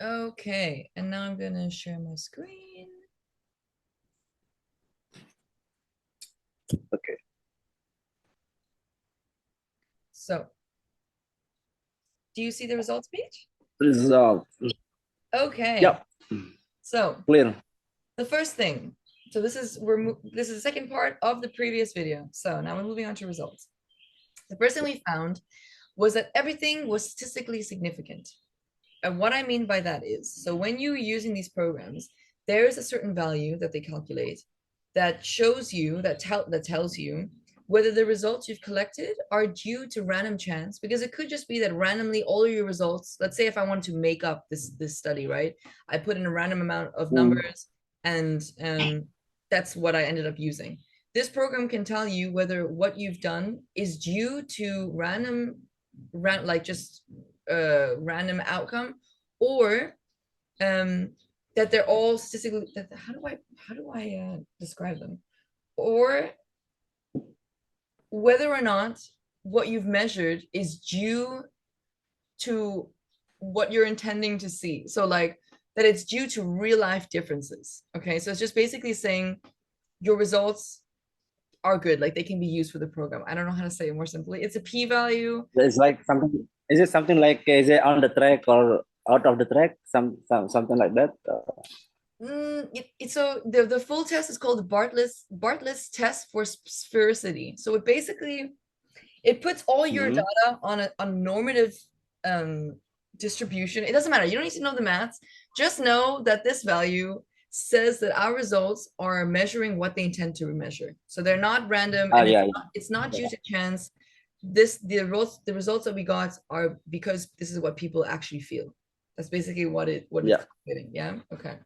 Okay, and now I'm gonna share my screen. Okay. So, do you see the results page? Result. Okay, Yep. so Clear. the first thing, so this is the second part of the previous video. So now we're moving on to results. The first thing we found was that everything was statistically significant. And what I mean by that is, so when you're using these programs, there is a certain value that they calculate that shows you, that tells you whether the results you've collected are due to random chance, because it could just be that randomly all of your results, let's say if I wanted to make up this study, right? I put in a random amount of numbers and that's what I ended up using. This program can tell you whether what you've done is due to like just random outcome, or that they're all statistically, how do I describe them, or whether or not what you've measured is due to what you're intending to see. So like that it's due to real life differences. Okay, so it's just basically saying your results are good, like they can be used for the program. I don't know how to say it more simply. It's a p-value. It's like something. Is it something like is it on the track or out of the track? Something like that. So the full test is called the Bartlett's test for sphericity. So it basically it puts all your data on a normative distribution. It doesn't matter. You don't need to know the maths. Just know that this value says that our results are measuring what they intend to measure. So they're not random, and Yeah. it's not due to chance. The results that we got are because this is what people actually feel. That's basically what it's getting. Yeah. Okay.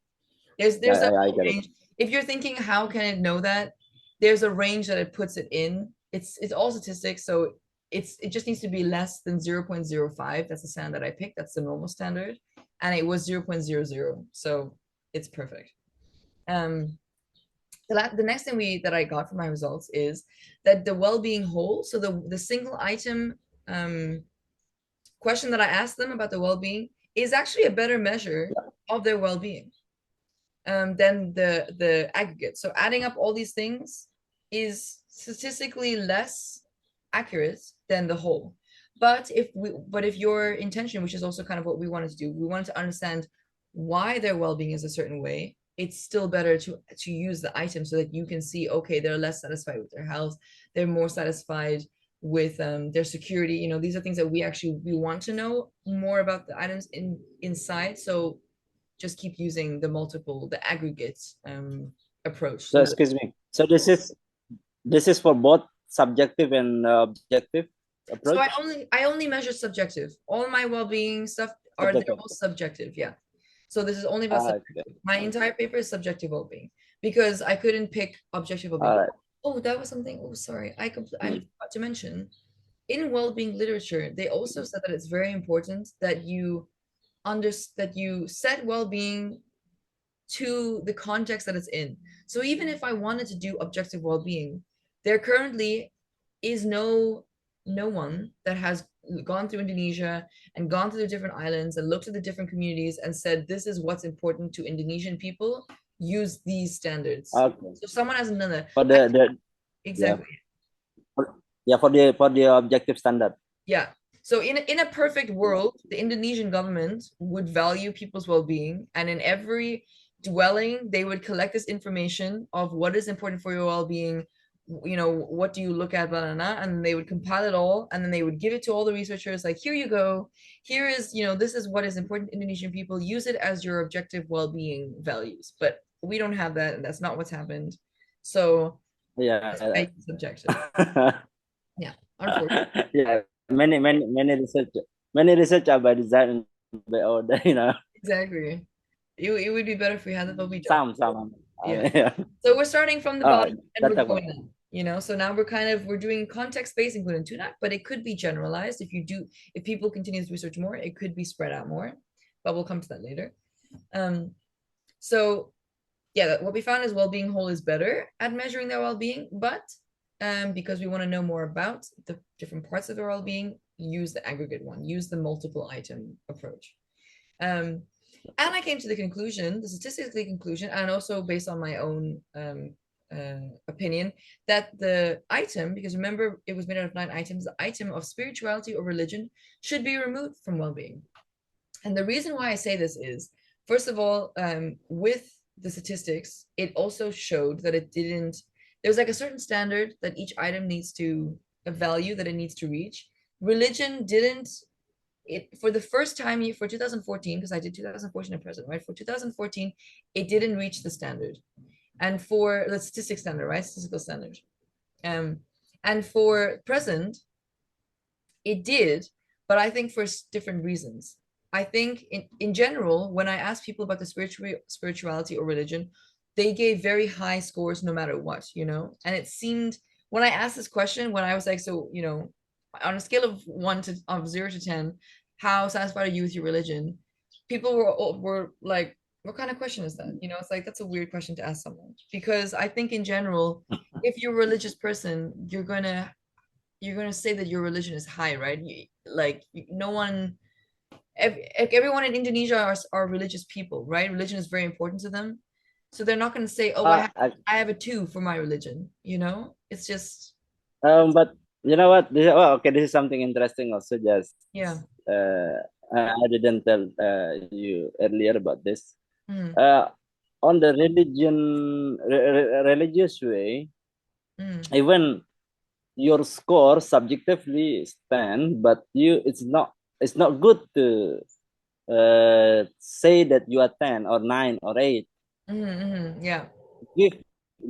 There's a I get it. range. If you're thinking how can it know that, there's a range that it puts it in. It's all statistics, so it just needs to be less than 0.05. That's the standard that I picked. That's the normal standard, and it was 0.00, so it's perfect. The next thing that I got from my results is that the well-being whole, so the single item question that I asked them about the well-being is actually a better measure of their well-being than the aggregate. So adding up all these things is statistically less accurate than the whole. But if your intention, which is also kind of what we wanted to do, we wanted to understand why their well-being is a certain way, it's still better to use the item so that you can see, okay, they're less satisfied with their health, they're more satisfied with their security. You know, these are things that we want to know more about the items inside. So just keep using the aggregate approach. So excuse me. So this is for both subjective and objective So approach. I only measure subjective. All my well-being stuff they're all subjective. Yeah. So this is only about subjective. My entire paper is subjective well-being because I couldn't pick objective well-being. Oh, that was something. Oh, sorry. I forgot to mention. In well-being literature, they also said that it's very important that you set well-being to the context that it's in. So even if I wanted to do objective well-being, there currently is no one that has gone through Indonesia and gone through the different islands and looked at the different communities and said this is what's important to Indonesian people. Use these standards. Okay. So someone hasn't done that. For exactly. For the objective standard. Yeah. So in a perfect world, the Indonesian government would value people's well-being, and in every dwelling, they would collect this information of what is important for your well-being. You know, what do you look at, blah, blah, blah, and they would compile it all, and then they would give it to all the researchers. Like, here you go. Here is, this is what is important to Indonesian people. Use it as your objective well-being values. But we don't have that, and that's not what's happened. So Yeah. Subjective. Yeah, unfortunately. Yeah. Many research are by design by order, Exactly. It would be better if we had that, but we don't. Some. Yeah. Yeah. So we're starting from the bottom and we're About. going up, so now we're doing context-based, including Tunak, but it could be generalized. If people continue to research more, it could be spread out more, but we'll come to that later. So yeah, what we found is well-being whole is better at measuring their well-being, but because we want to know more about the different parts of their well-being, use the aggregate one, use the multiple item approach. And I came to the conclusion, the statistically conclusion, and also based on my own opinion, that the item, because remember it was made out of 9 items, the item of spirituality or religion should be removed from well-being. And the reason why I say this is, first of all, with the statistics, it also showed that it didn't, there's like a certain standard that each item needs to, a value that it needs to reach. Religion didn't, it for the first time for 2014, because I did 2014 and present, right? For 2014, it didn't reach the standard. And for the statistics standard, right? Statistical standard. Um, and for present, it did, but I think for different reasons. I think in general, when I asked people about the spirituality or religion, they gave very high scores no matter what, you know? And it seemed when I asked this question, when I was like, so, you know, on a scale of 0 to 10, how satisfied are you with your religion? People were like, what kind of question is that? You know, it's like that's a weird question to ask someone, because I think in general, if you're a religious person, you're gonna say that your religion is high, right? Like no one, everyone in Indonesia are religious people, right? Religion is very important to them, so they're not gonna say, "Oh, Uh, I, I have a 2 for my religion." You know, it's just but you know what? Okay, this is something interesting. Also, just yeah. I didn't tell you earlier about this. Mm, Uh, on the religious way, mm, even your score subjectively stand, but it's not good to say that you are 10 or 9 or 8. yeah, give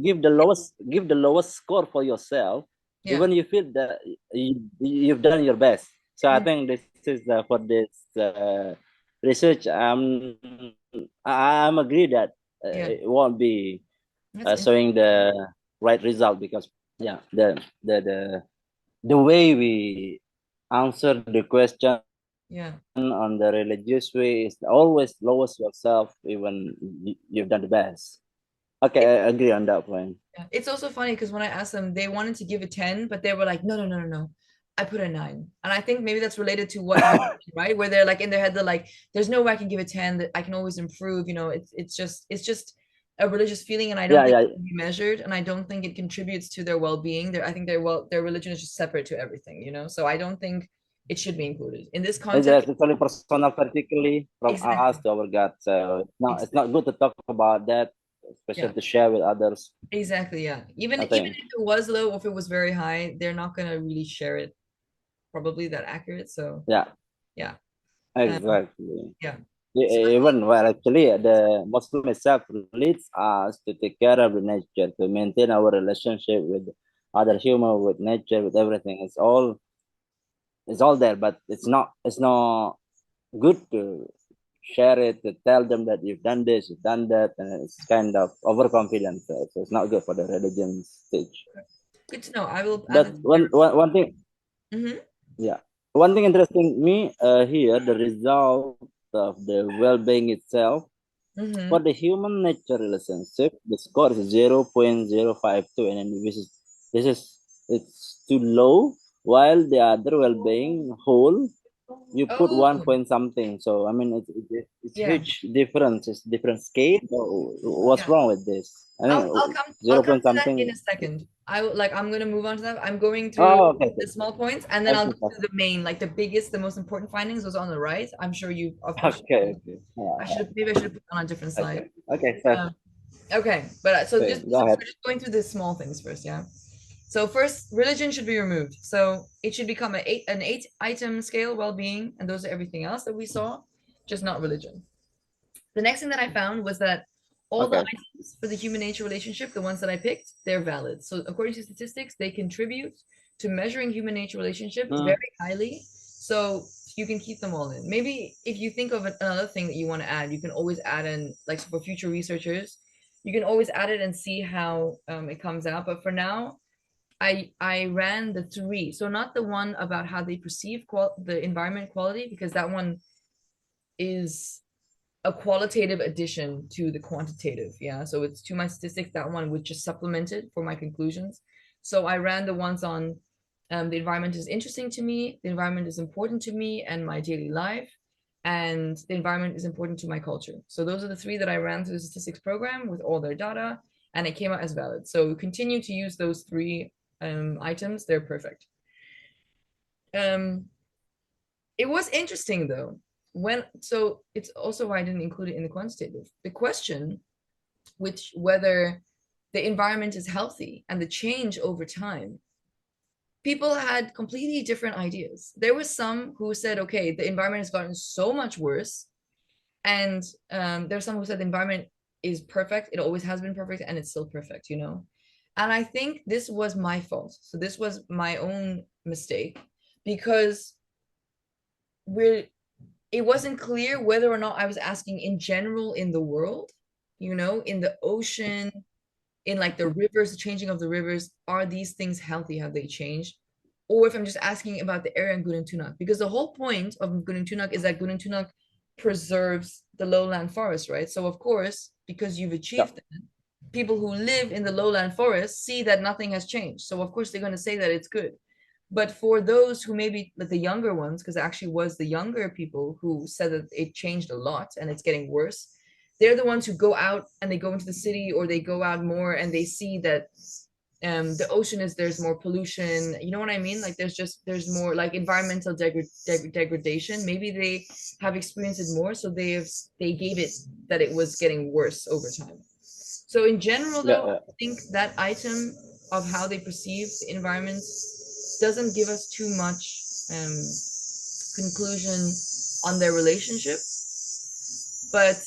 give the lowest score for yourself, yeah. even you feel that you've done your best. So I Mm, think this is for this research. I'm agree that yeah, it won't be that's interesting. showing the right result, because yeah, the way we answer the question Yeah. on the religious way is always lowest yourself, even you've done the best. Okay, It, I agree on that point. yeah. It's also funny because when I asked them, they wanted to give a 10, but they were like, no, no, no, no, no. I put a 9. And I think maybe that's related to what you right? Where they're like in their head, they're like, there's no way I can give a 10, that I can always improve. You know, it's just a religious feeling, and I don't Yeah, think yeah, it can be measured, and I don't think it contributes to their well-being. I think their religion is just separate to everything, you know. So I don't think it should be included. In this context, it's only personal, particularly from us exactly. to our God. So it's Exactly. not good to talk about that, Yeah. especially to share with others. Exactly. Yeah. Even I even think. if it was low or if it was very high, they're not gonna really share it probably that accurate. So Yeah, yeah. Um, exactly. yeah. So Even well, actually, the Muslim itself leads us to take care of the nature, to maintain our relationship with other human, with nature, with everything. It's all there, but it's not good to share it, to tell them that you've done this, you've done that, and it's kind of overconfidence. So it's not good for the religion stage. good to know. I will add But it to my one thing, hmm yeah, one thing interesting me here, the result of the well-being itself for hmm the human nature relationship, the score is 0.052, and then this is it's too low, while the other well-being whole you put one Oh, point something. So I mean, it's yeah. huge difference. It's different scale. So what's Yeah. wrong with this? I think I'll zero come point to that in something. a second. I'm gonna move on to that. I'm going through Oh, okay, the small points, and then I'll okay, go through the main, like the biggest, the most important findings was on the right. I'm sure you of course okay, okay. I Yeah, should have maybe I should have put it on a different slide. okay, okay. So, Um, okay, but so okay, just so go ahead. we're just going through the small things first, yeah. So first, religion should be removed. So it should become an 8 item scale well-being, and those are everything else that we saw, just not religion. The next thing that I found was that all the Okay. items for the human nature relationship, the ones that I picked, they're valid. So according to statistics, they contribute to measuring human nature relationships Mm, very highly. So you can keep them all in. Maybe if you think of another thing that you want to add, you can always add in, like for future researchers, you can always add it and see how it comes out. But for now, I ran the 3. So not the one about how they perceive the environment quality, because that one is a qualitative addition to the quantitative. Yeah. So it's to my statistics, that one would just supplement it for my conclusions. So I ran the ones on the environment is interesting to me, the environment is important to me and my daily life. and the environment is important to my culture. So those are the three that I ran through the statistics program with all their data, and it came out as valid. So continue to use those three items. They're perfect. It was interesting though, so it's also why I didn't include it in the quantitative. The question, which whether the environment is healthy and the change over time, people had completely different ideas. There was some who said, okay, the environment has gotten so much worse. And there's some who said the environment is perfect. It always has been perfect and it's still perfect, you know? And I think this was my fault. So this was my own mistake because it wasn't clear whether or not I was asking in general in the world, you know, in the ocean, in like the rivers, the changing of the rivers, are these things healthy? Have they changed? Or if I'm just asking about the area in Gunung Tunak, because the whole point of Gunung Tunak is that Gunung Tunak preserves the lowland forest, right? So of course, because you've Yeah. achieved that, people who live in the lowland forest see that nothing has changed. So of course they're going to say that it's good. But for those who maybe like the younger ones, because it actually was the younger people who said that it changed a lot and it's getting worse, they're the ones who go out and they go into the city or they go out more and they see that the ocean is there's more pollution, you know what I mean, like there's more like environmental degradation. Maybe they have experienced it more, so they gave it that it was getting worse over time. So in general Yeah, though, yeah. I think that item of how they perceive the environment doesn't give us too much conclusion on their relationship. But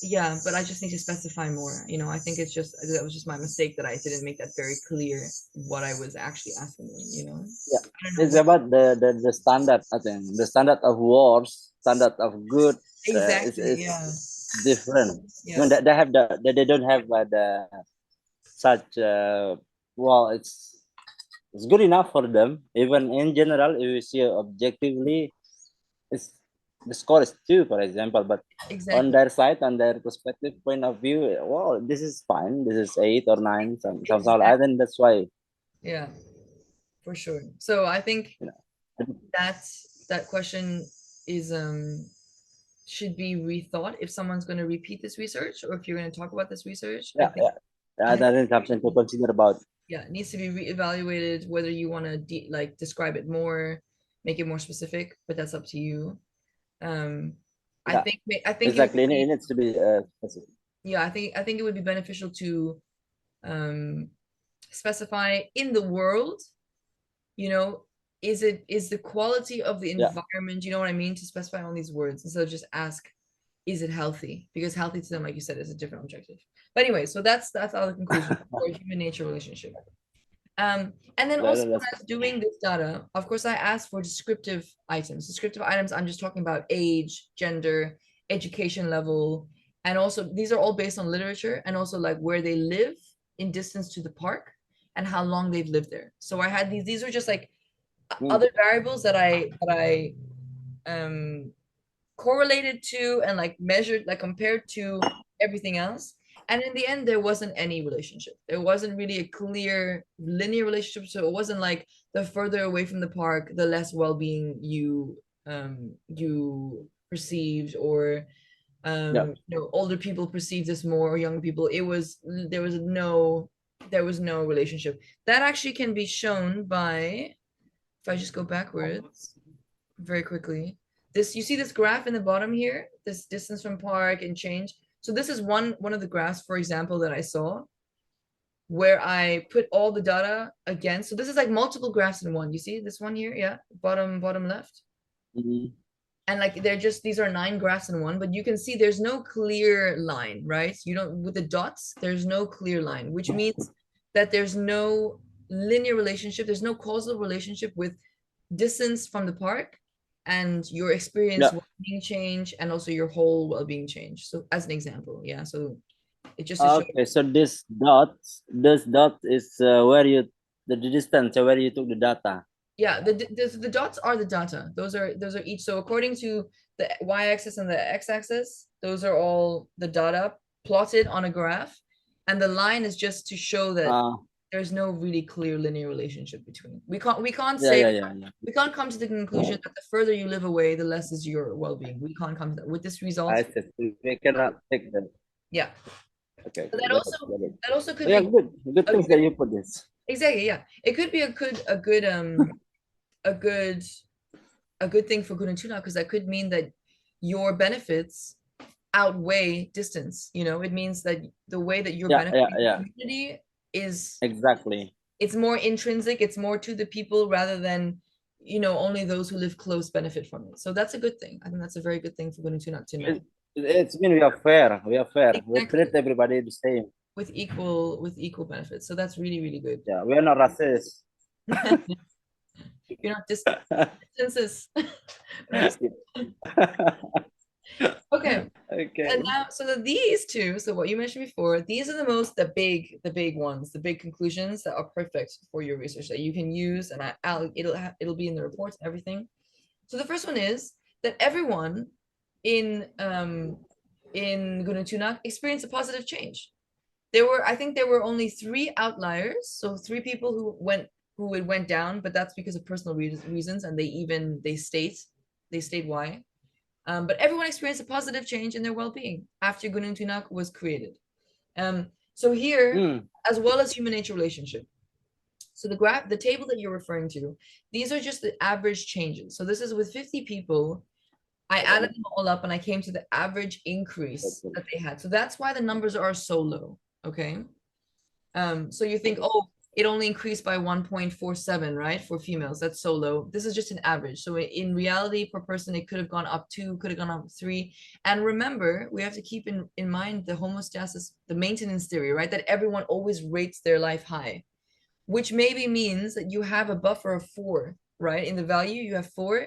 yeah, but I just need to specify more. You know, I think it's just that was just my mistake that I didn't make that very clear what I was actually asking them, you know? Yeah. I don't know It's what about the standard, I think. The standard of wars, standard of good exactly, yeah. is different. I Yeah, mean, they have they don't have the such well, it's good enough for them. Even in general, if you see objectively, it's the score is 2, for example, but on exactly. their side, on their perspective point of view, well, this is fine. This is 8 or 9, somehow. I Exactly. think that's why, Yeah, for sure. So I think you know. that that question is should be rethought if someone's going to repeat this research or if you're going to talk about this research. I Yeah, think yeah. I That is something to consider about. yeah, it needs to be reevaluated whether you want to like describe it more, make it more specific, but that's up to you. Um, Yeah, I think it would exactly. It be needs to be specific. yeah, I think it would be beneficial to um specify in the world, you know, is the quality of the Yeah. environment, you know what I mean, to specify all these words instead of just ask, is it healthy? Because healthy to them, like you said, is a different objective. But anyway, so that's all the conclusion for human nature relationship. And then also when That's I was doing this data, of course, I asked for descriptive items. Descriptive items, I'm just talking about age, gender, education level, and also these are all based on literature and also like where they live in distance to the park and how long they've lived there. So I had these are just like mm, other variables that I um correlated to and like measured, like compared to everything else. And in the end, there wasn't any relationship. There wasn't really a clear linear relationship. So it wasn't like the further away from the park, the less well-being you perceived, or yeah. you know, older people perceive this more, or young people. It was there was no relationship. That actually can be shown by, if I just go backwards very quickly. This, you see this graph in the bottom here, this distance from park and change. So this is one of the graphs, for example, that I saw where I put all the data against. So this is like multiple graphs in one. You see this one here? Yeah, bottom left. Mhm. And like they're just, these are 9 graphs in one, but you can see there's no clear line, right? You don't, with the dots, there's no clear line, which means that there's no linear relationship, there's no causal relationship with distance from the park and your experience Yeah. well-being change and also your whole well-being change. So as an example, yeah. So it just to show, Okay, so this dot is where you the distance where you took the data. yeah, the dots are the data. Those are each. So according to the y-axis and the x-axis, those are all the data plotted on a graph, and the line is just to show that Uh, there's no really clear linear relationship between. We can't Yeah, say, yeah, yeah, yeah. we can't come to the conclusion that the further you live away, the less is your well-being. We can't come to that with this result. I said we cannot take that. Yeah. Okay, But okay, got it, got it. that also could Yeah, be good. Good a things that good, you put this. exactly, yeah. It could be a good thing for Gunung Tunak, because that could mean that your benefits outweigh distance. It means that the way that you're Yeah, yeah, benefiting the yeah. community is, Exactly. it's more intrinsic, it's more to the people rather than only those who live close benefit from it. So that's a good thing. I think that's a very good thing for Gunung Tunak to know. It's mean we are fair. We are fair. We Exactly. treat everybody the same. With equal benefits. So that's really, really good. Yeah, we are not racist. You're not distances. Okay. Okay. And now, so these two, so what you mentioned before, these are the big ones, the big conclusions that are perfect for your research that you can use, and it'll be in the reports and everything. So the first one is that everyone in Gunung Tunak experienced a positive change. I think there were only 3 outliers, so 3 people who it went down, but that's because of personal reasons, and they state why. But everyone experienced a positive change in their well-being after Gunung Tunak was created. So here, as well as human nature relationship. So the table that you're referring to, these are just the average changes. So this is with 50 people. I added them all up and I came to the average increase that they had. So that's why the numbers are so low. Okay. So you think, oh, it only increased by 1.47, right? For females, that's so low. This is just an average. So in reality, per person, it could have gone up 2, could have gone up 3. And remember, we have to keep in mind the homeostasis, the maintenance theory, right? That everyone always rates their life high, which maybe means that you have a buffer of 4, right? In the value, you have 4.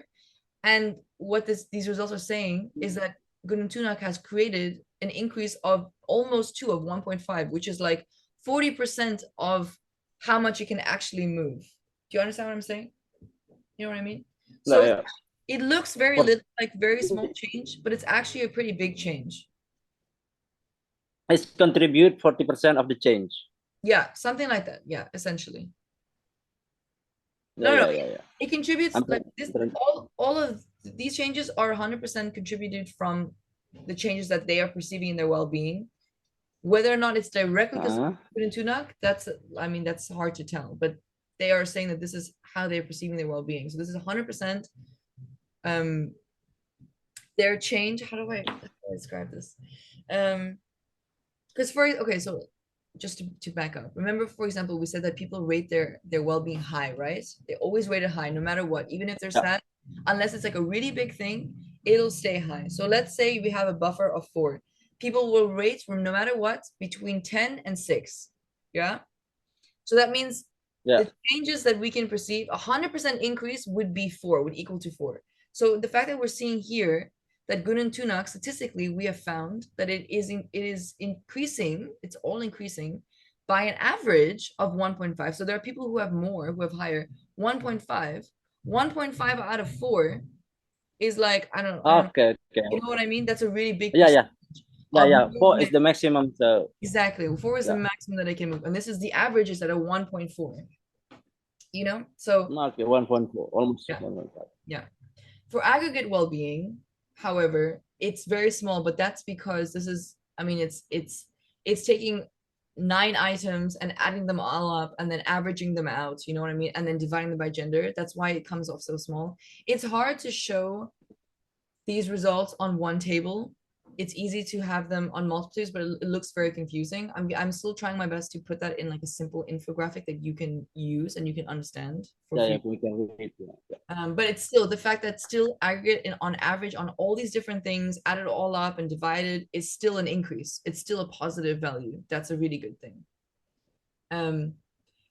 And what these results are saying is that Gunung Tunak has created an increase of almost 2, of 1.5, which is like 40% of how much you can actually move. Do you understand what I'm saying? You know what I mean? So Yeah. it looks very little, like very small change, but it's actually a pretty big change. It's contribute 40% of the change. Yeah, something like that. Yeah, essentially. Yeah, No, yeah. it contributes like this. All of these changes are 100% contributed from the changes that they are perceiving in their well-being. Whether or not it's directly because of Tunak, that's hard to tell. But they are saying that this is how they're perceiving their well-being. So this is 100% their change. How do I describe this? Because so just to back up, remember, for example, we said that people rate their well-being high, right? They always rate it high, no matter what, even if they're sad, unless it's like a really big thing, it'll stay high. So let's say we have a buffer of 4. People will rate from, no matter what, between 10 and 6. Yeah. So that means the changes that we can perceive, 100% increase would be 4, would equal to 4. So the fact that we're seeing here that Gunung Tunak, statistically, we have found that it is increasing, it's all increasing by an average of 1.5. So there are people who have more, who have higher. 1.5 out of 4 is like, I don't know. Okay. You know what I mean? That's a really big Yeah. 4 is movement. the maximum. So Exactly. 4 is the maximum that I can move. And this is the average is at a 1.4. So okay, 1.4, almost 1.5. Yeah. For aggregate well-being, however, it's very small, but that's because this is, it's taking 9 items and adding them all up and then averaging them out, you know what I mean? And then dividing them by gender. That's why it comes off so small. It's hard to show these results on one table. It's easy to have them on multiples, but it looks very confusing. I'm still trying my best to put that in like a simple infographic that you can use and you can understand. we can read. But it's still the fact that still aggregate on average on all these different things, added all up and divided, is still an increase. It's still a positive value. That's a really good thing. And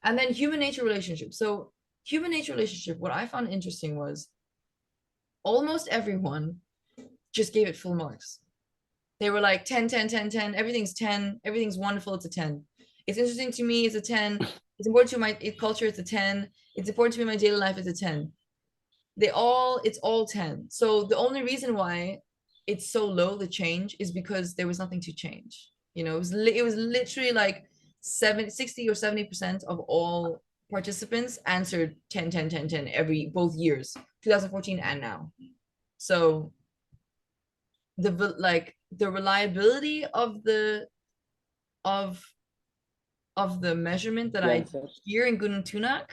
then human nature relationship. So human nature relationship, what I found interesting was almost everyone just gave it full marks. They were like 10, 10, 10, 10. Everything's 10. Everything's wonderful. It's a 10. It's interesting to me. It's a 10. It's important to my culture. It's a 10. It's important to me in my daily life. It's a 10. It's all 10. So the only reason why it's so low, the change, is because there was nothing to change. It was literally like 60 or 70% of all participants answered 10, 10, 10, 10 every both years, 2014 and now. So the reliability of of the measurement that I hear in Gunung Tunak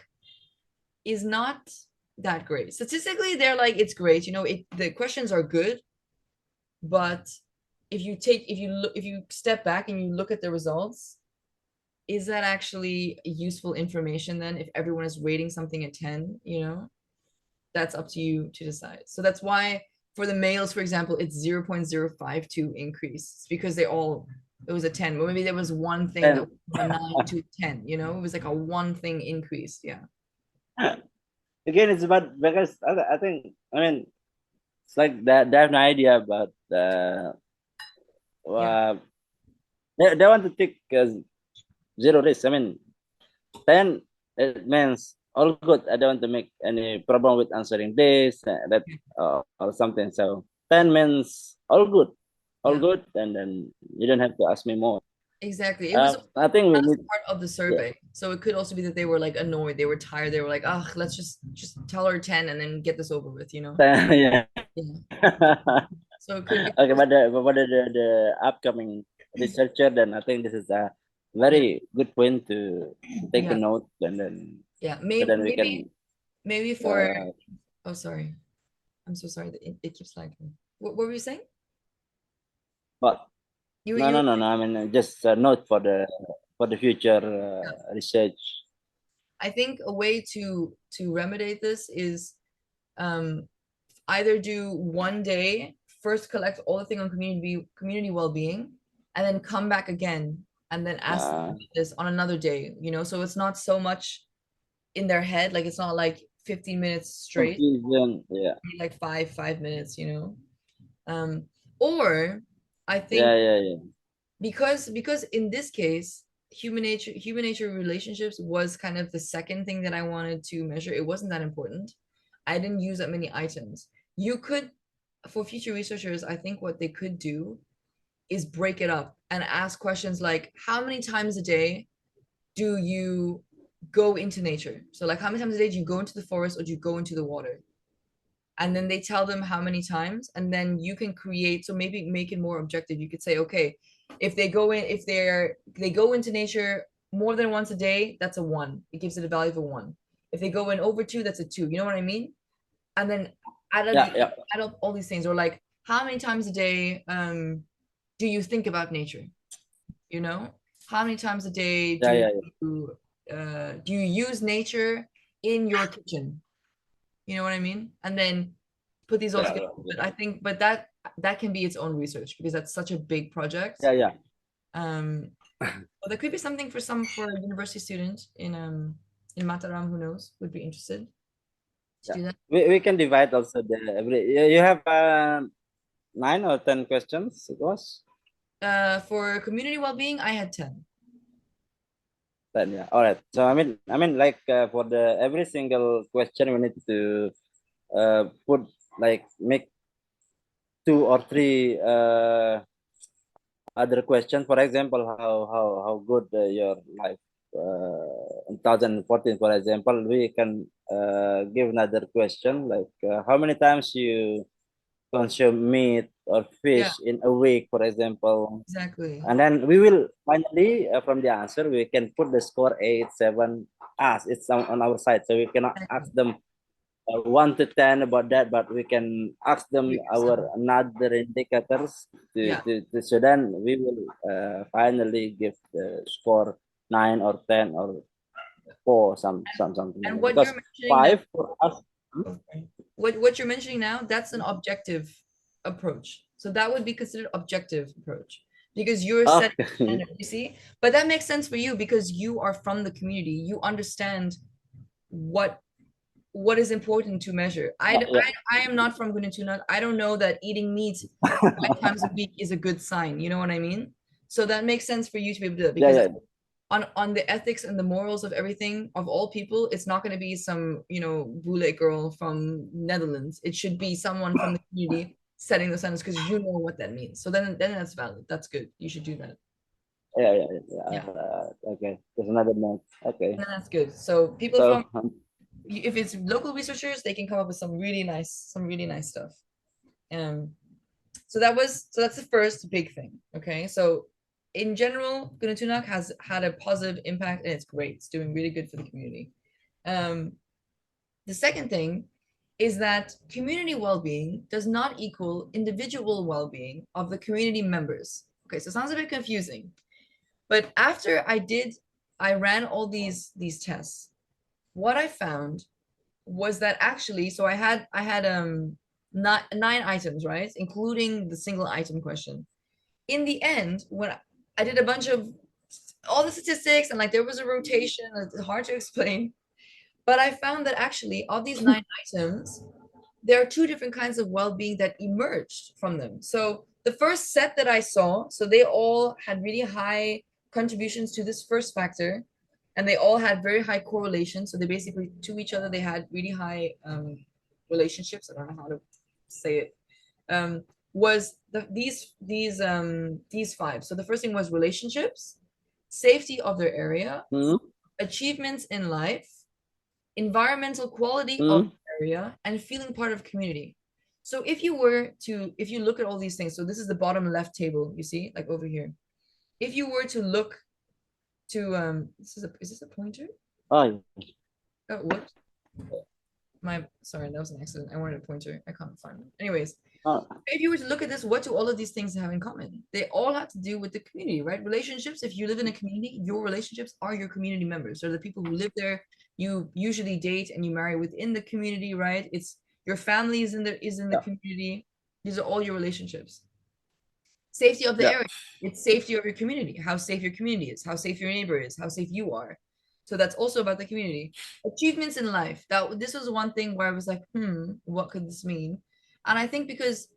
is not that great. Statistically, they're like, it's great, you know, the questions are good, but if you step back and you look at the results, is that actually useful information then if everyone is rating something at 10, you know? That's up to you to decide. So that's why for the males, for example, it's 0.052 increase. It's because it was a 10. Well, maybe there was one thing that was a 9 to 10, you know? It was like a one thing increase. Yeah. Again, it's about, because I think, I mean, it's like that they have no idea about they want to take zero risk. I mean, 10, it means all good. I don't want to make any problem with answering this, that, or something. So 10 means all good, and then you don't have to ask me more. Exactly. It was I think we need part of the survey. So it could also be that they were like annoyed, they were tired, they were like, oh, let's just tell her 10 and then get this over with, you know? yeah. So it could be Okay, but the upcoming researcher, then I think this is a very good point to take a note, and then maybe so then we can maybe for oh, sorry, I'm so sorry that it keeps lagging. What were you saying? But no. I mean, just a note for the future research. I think a way to remediate this is either do one day, first collect all the thing on community well-being, and then come back again and then ask this on another day, you know, so it's not so much in their head, like it's not like 15 minutes straight. Yeah. Like 5 minutes, you know. Or I think because in this case human nature relationships was kind of the second thing that I wanted to measure. It wasn't that important. I didn't use that many items. You could, for future researchers, I think what they could do is break it up and ask questions like, how many times a day do you go into nature? So like, how many times a day do you go into the forest or do you go into the water? And then they tell them how many times, and then you can create, so maybe make it more objective. You could say, okay, if they go into nature more than once a day, that's a 1. It gives it a value of a 1. If they go in over 2, that's a 2. You know what I mean? And then add up all these things. Or like, how many times a day do you think about nature? You know, how many times a day do you use nature in your kitchen? You know what I mean? And then put these all together. But I think, that can be its own research, because that's such a big project. But there could be something for a university student in Mataram, who knows, would be interested to do that. We can divide also you have 9 or 10 questions, it was? For community well-being, I had 10. 10, yeah. All right. So I mean, like for the every single question, we need to put, like, make 2 or 3 other questions. For example, how good your life in 2014, for example. We can give another question, like how many times you consume meat or fish in a week, for example. Exactly. And then we will finally, from the answer, we can put the score 8, 7, as it's on our side. So we cannot ask them 1 to 10 about that, but we can ask them our another indicators so then we will finally give the score 9 or 10 or 4, something. And what because you're mentioning 5 for us. What you're mentioning now, that's an objective approach. So that would be considered objective approach, because you're setting standard, you see. But that makes sense for you because you are from the community. You understand what is important to measure. I am not from Gunung Tunak. I don't know that eating meat 5 times a week is a good sign. You know what I mean? So that makes sense for you to be able to do that, because on the ethics and the morals of everything, of all people, it's not going to be some, you know, bule girl from Netherlands. It should be someone from the community setting the standards, because you know what that means. So then that's valid. That's good. You should do that. Yeah, Okay, there's another note. Okay, and that's good. So people from, so if it's local researchers, they can come up with some really nice stuff. Um, so that's the first big thing. Okay, so in general, Gunung Tunak has had a positive impact, and it's great. It's doing really good for the community. Um, the second thing is that community well-being does not equal individual well-being of the community members. Okay, so it sounds a bit confusing, but after I ran all these tests, what I found was that actually, so I had nine items, right, including the single item question. In the end, when I did a bunch of all the statistics, and like there was a rotation, it's hard to explain, but I found that actually of these nine items, there are two different kinds of well-being that emerged from them. So the first set that I saw, so they all had really high contributions to this first factor, and they all had very high correlation. So they basically to each other they had really high relationships. I don't know how to say it. Was these five. So the first thing was relationships, safety of their area, achievements in life, environmental quality of mm, the area, and feeling part of community. So if you look at all these things, so this is the bottom left table, you see, like over here. If you were to look to is this a pointer? oh, Oh, whoops. Sorry, that was an accident. I wanted a pointer. I can't find it. Anyways, oh, if you were to look at this, what do all of these things have in common? They all have to do with the community, right? Relationships. If you live in a community, your relationships are your community members. So the people who live there, you usually date and you marry within the community, right? It's your family is in the yeah, community. These are all your relationships. Safety of the yeah, area. It's safety of your community, how safe your community is, how safe your neighbor is, how safe you are. So that's also about the community. Achievements in life. This was one thing where I was like, what could this mean? And I think because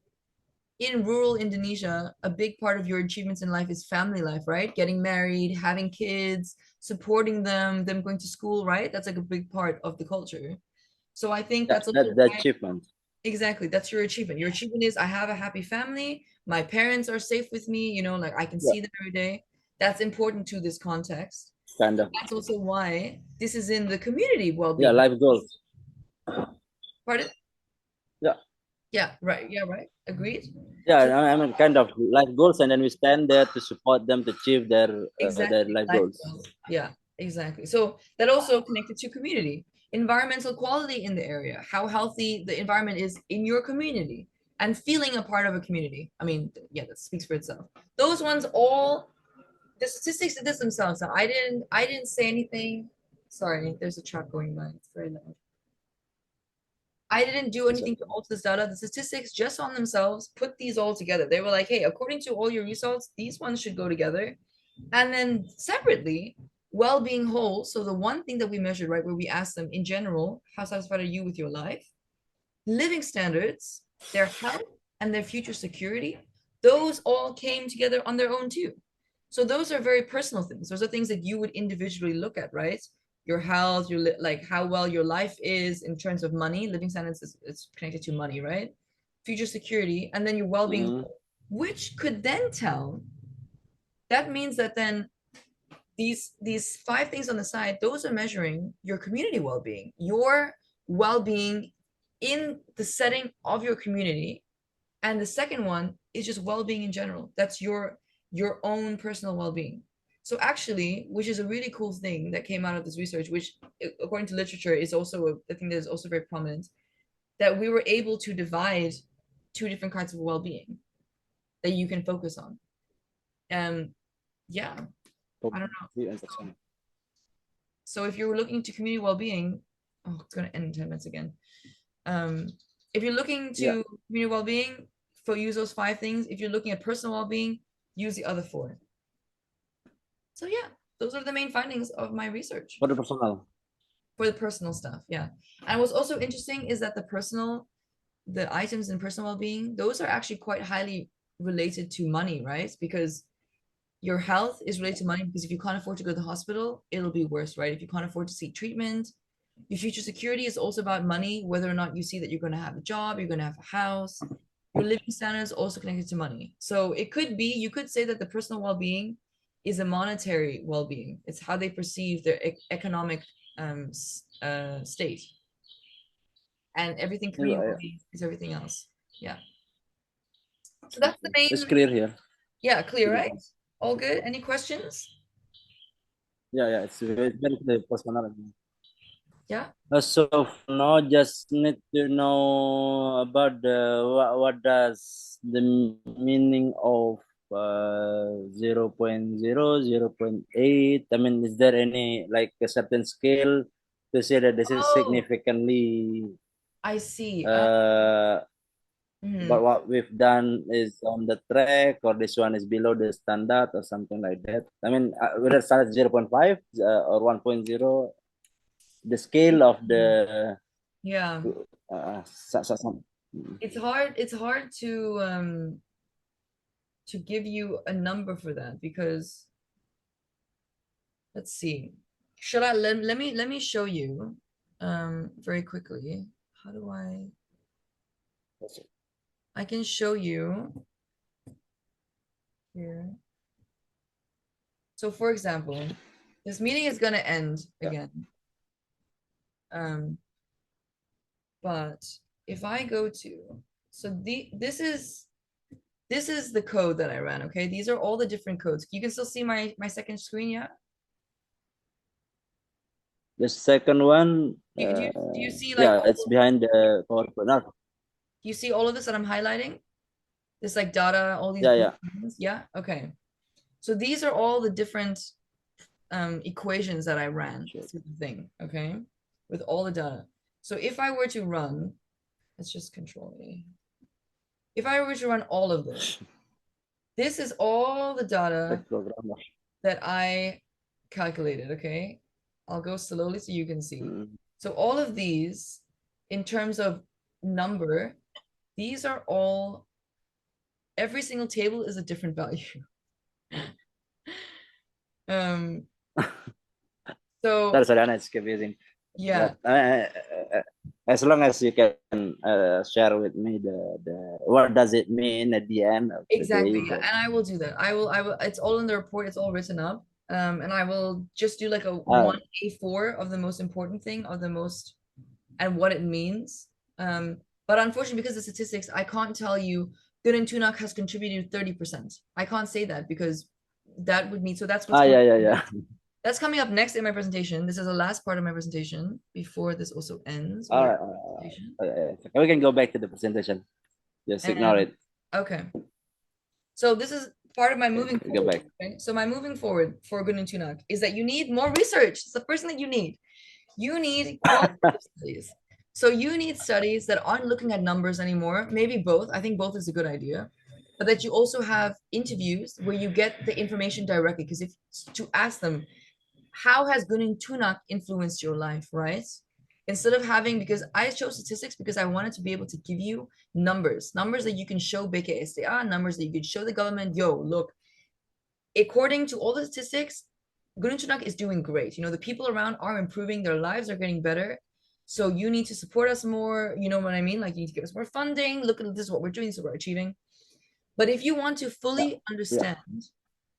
in rural Indonesia, a big part of your achievements in life is family life, right? Getting married, having kids, supporting them going to school, right? That's like a big part of the culture. So I think yeah. that's also That's the why, achievement, exactly, that's your achievement. Your achievement is I have a happy family, my parents are safe with me, like I can yeah, see them every day. That's important to this context. kind of, That's also why this is in the community yeah, well-being. life goals, Pardon? yeah, Yeah, right. Yeah, right. Agreed. yeah. So I mean, kind of life goals, and then we stand there to support them to achieve their exactly, life life goals. goals. Yeah, exactly. So that also connected to community, environmental quality in the area, how healthy the environment is in your community, and feeling a part of a community. I mean, yeah, that speaks for itself. Those ones all, the statistics did this themselves. Now, I didn't say anything. Sorry, there's a truck going by. It's very loud. I didn't do So, anything to alter this data. The statistics just on themselves put these all together. They were like, hey, according to all your results, these ones should go together. And then separately, well-being whole. So the one thing that we measured, right, where we asked them in general, how satisfied are you with your life? Living standards, their health, and their future security, those all came together on their own too. So those are very personal things. Those are things that you would individually look at, right? Your health, like how well your life is in terms of money. Living standards is connected to money, right? Future security, and then your well-being, mm, which could then tell. That means that then these five things on the side, those are measuring your community well-being, your well-being in the setting of your community. And the second one is just well-being in general. That's your own personal well-being. So actually, which is a really cool thing that came out of this research, which according to literature is also a thing that is also very prominent, that we were able to divide two different kinds of well-being that you can focus on. And yeah, I don't know. So if you're looking to community well-being, oh, it's going to end in 10 minutes again. Um, if you're looking yeah. to community well-being, use those five things. If you're looking at personal well-being, use the other four. So yeah, those are the main findings of my research For the personal, for the personal stuff. Yeah. And what's also interesting is that the items in personal well-being, those are actually quite highly related to money, right? Because your health is related to money, because if you can't afford to go to the hospital, it'll be worse, right? If you can't afford to seek treatment, your future security is also about money, whether or not you see that you're going to have a job, you're going to have a house. Your living standards also connected to money. So it could be, you could say that the personal well-being is a monetary well-being. It's how they perceive their economic state, and everything Korean well-being is everything else. Yeah. So that's the It's main. clear here. Yeah, clear, right? All good. Any questions? Yeah, it's very clear personality. Yeah. So for now, just need to know about the what does the meaning of 0.0, 0.8. I mean, is there any like a certain scale to say that this is Oh, significantly I see. but what we've done is on the track, or this one is below the standard or something like that? I mean, whether standard 0.5 or 1.0, the scale of the Yeah. some. It's hard to give you a number for that, because let's see. Should I let me show you very quickly. How do I can show you here. So for example, this meeting is gonna end again. But if I go to, so this is the code that I ran, okay? These are all the different codes. You can still see my second screen, yeah? The second one, Do you see like yeah, it's behind the PowerPoint. No, you see all of this that I'm highlighting? This like data, all these yeah, blue yeah. lines? Yeah, okay. So these are all the different equations that I ran Sure. through the thing, okay? With all the data. So if I were to run, let's just control A. If I were to run all of this is all the data Like programmer. that I calculated, okay? I'll go slowly so you can see. Mm. So all of these, in terms of number, these are all, every single table is a different value. Um, so That's it's confusing. yeah, But as long as you can share with me the what does it mean at the end of the exactly. day, Yeah. then And I will do that. I will, it's all in the report, it's all written up. And I will just do like a uh, one A4 of the most important thing, of the most, and what it means. But unfortunately, because of statistics, I can't tell you Gunung Tunak has contributed 30%. I can't say that because that would mean, so that's what's coming yeah, up yeah, yeah. next. That's coming up next in my presentation. This is the last part of my presentation before this also ends All with our right, presentation. we can go back to the presentation. Just ignore And it. okay. So this is part of my Okay, moving we go forward. back. Okay? So my moving forward for Gunung Tunak is that you need more research. It's the first thing that you need. You need qualitative studies. So you need studies that aren't looking at numbers anymore. Maybe both. I think both is a good idea. But that you also have interviews where you get the information directly. Because if to ask them, how has Gunung Tunak influenced your life, right? Instead of having, because I chose statistics because I wanted to be able to give you numbers that you can show BKSDA, numbers that you could show the government, yo, look, according to all the statistics, Gunung Tunak is doing great. You know, the people around are improving, their lives are getting better. So you need to support us more. You know what I mean? Like you need to give us more funding. Look at this is what we're doing, this is what we're achieving. But if you want to Yeah, fully yeah, understand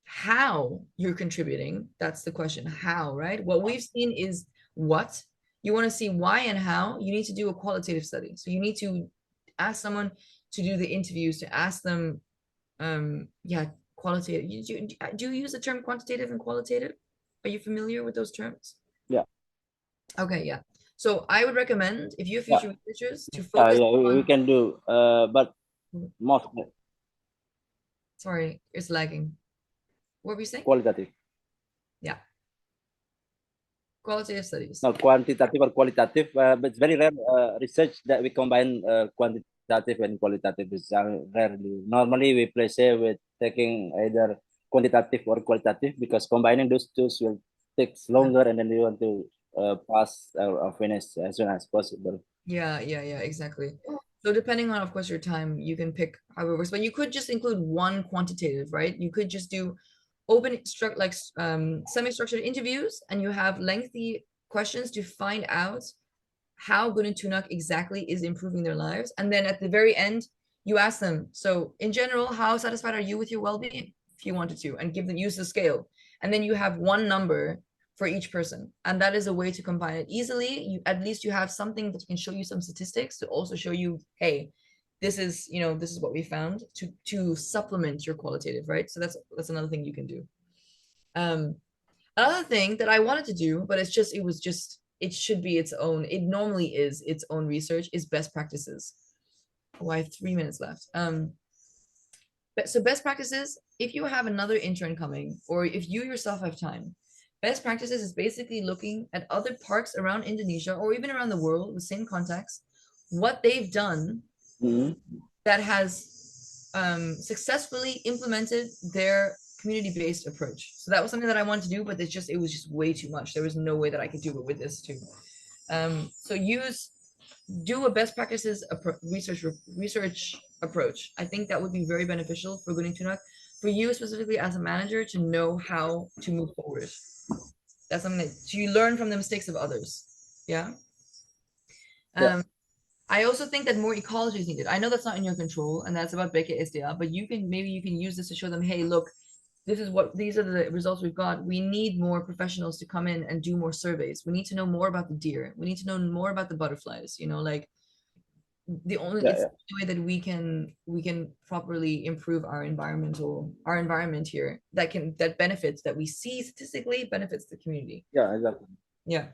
how you're contributing, that's the question. How, right? What we've seen is what. You want to see why and how, you need to do a qualitative study. So you need to ask someone to do the interviews, to ask them yeah, qualitative. Do you use the term quantitative and qualitative? Are you familiar with those terms? yeah, Okay, yeah. So I would recommend, if you're yeah, future researchers, to yeah, focus yeah. We on, can do. But most sorry, it's lagging. What were you saying? qualitative, Yeah, qualitative studies. not quantitative or qualitative. But it's very rare research that we combine quantitative and qualitative. Is rarely. Normally, we play safe with taking either quantitative or qualitative because combining those two will take longer, and then we want to pass or finish as soon as possible. Yeah, exactly. So depending on, of course, your time, you can pick how it works, but you could just include one quantitative, right? You could just do open struct like semi-structured interviews, and you have lengthy questions to find out how Gunung Tunak exactly is improving their lives. And then at the very end, you ask them, so in general, how satisfied are you with your well-being? if you wanted to, and use the scale. And then you have one number for each person. And that is a way to combine it easily. At least you have something that can show you some statistics to also show you, hey, this is, this is what we found, to supplement your qualitative, right? So that's another thing you can do. Another thing that I wanted to do, but it should be its own, it normally is its own research, is best practices. Oh, I have 3 minutes left. So best practices, if you have another intern coming, or if you yourself have time, best practices is basically looking at other parks around Indonesia or even around the world with same context, what they've done that has successfully implemented their community-based approach. So that was something that I wanted to do, but it was just way too much. There was no way that I could do it with this too. So do a best practices research approach. I think that would be very beneficial for Gunung Tunak, for you specifically as a manager, to know how to move forward. That's something that you learn from the mistakes of others. Yeah. I also think that more ecology is needed. I know that's not in your control, and that's about BKSDA, but maybe you can use this to show them, hey, look, these are the results we've got. We need more professionals to come in and do more surveys. We need to know more about the deer. We need to know more about the butterflies. Like it's the way that we can properly improve our environment here, that benefits, that we see statistically benefits the community. Yeah, exactly. Yeah.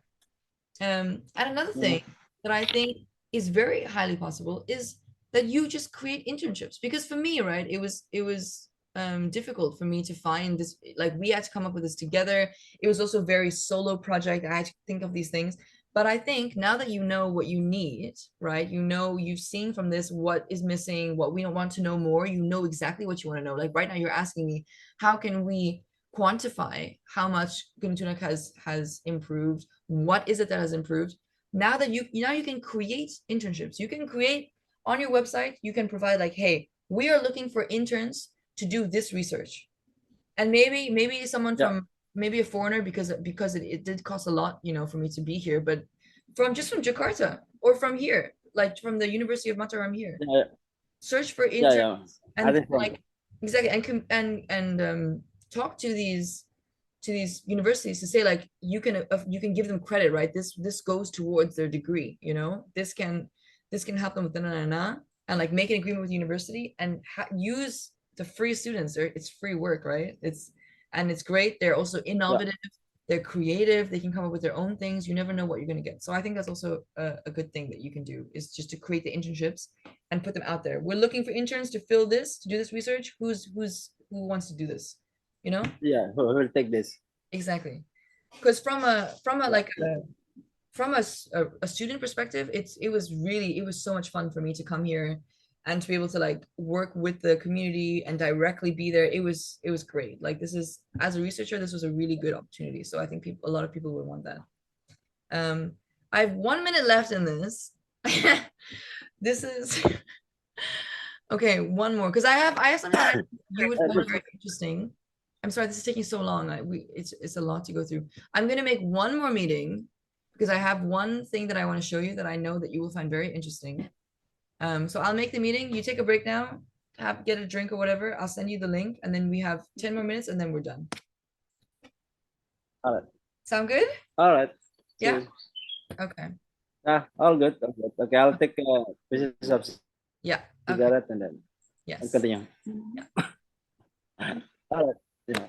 And another thing that I think is very highly possible is that you just create internships, because for me, right, it was difficult for me to find this, like we had to come up with this together. It was also a very solo project. I had to think of these things. But I think now that you know what you need, right, you've seen from this what is missing, what we don't want to know more, you know exactly what you want to know. Like right now you're asking me, how can we quantify how much Gunung Tunak has improved? What is it that has improved? Now that you can create internships. You can create on your website, you can provide like, hey, we are looking for interns to do this research. And maybe someone from, maybe a foreigner, because it did cost a lot, for me to be here, but from Jakarta, or from here, like from the University of Mataram here. Search for interns and like exactly, and talk to these universities to say, like, you can give them credit, right? This goes towards their degree, this can help them with and like make an agreement with the university and use the free students. It's free work, right? It's great. They're also innovative. They're creative. They can come up with their own things. You never know what you're going to get. So I think that's also a good thing that you can do, is just to create the internships and put them out there. We're looking for interns to do this research. Who wants to do this? Yeah, who will take this? Exactly. Because from a student perspective, it was so much fun for me to come here and to be able to like work with the community and directly be there. It was great. Like, as a researcher, this was a really good opportunity. So I think a lot of people would want that. I have 1 minute left in this. This is okay. One more, because I have something that you would find very interesting. I'm sorry, this is taking so long. It's a lot to go through. I'm gonna make one more meeting because I have one thing that I want to show you that I know that you will find very interesting. So I'll make the meeting. You take a break now, get a drink or whatever. I'll send you the link, and then we have 10 more minutes, and then we're done. All right. Sound good? All right. Yeah. Okay. All good. Okay, I'll take pieces of cigarette and then yes. continue. Yeah. All right. Yeah.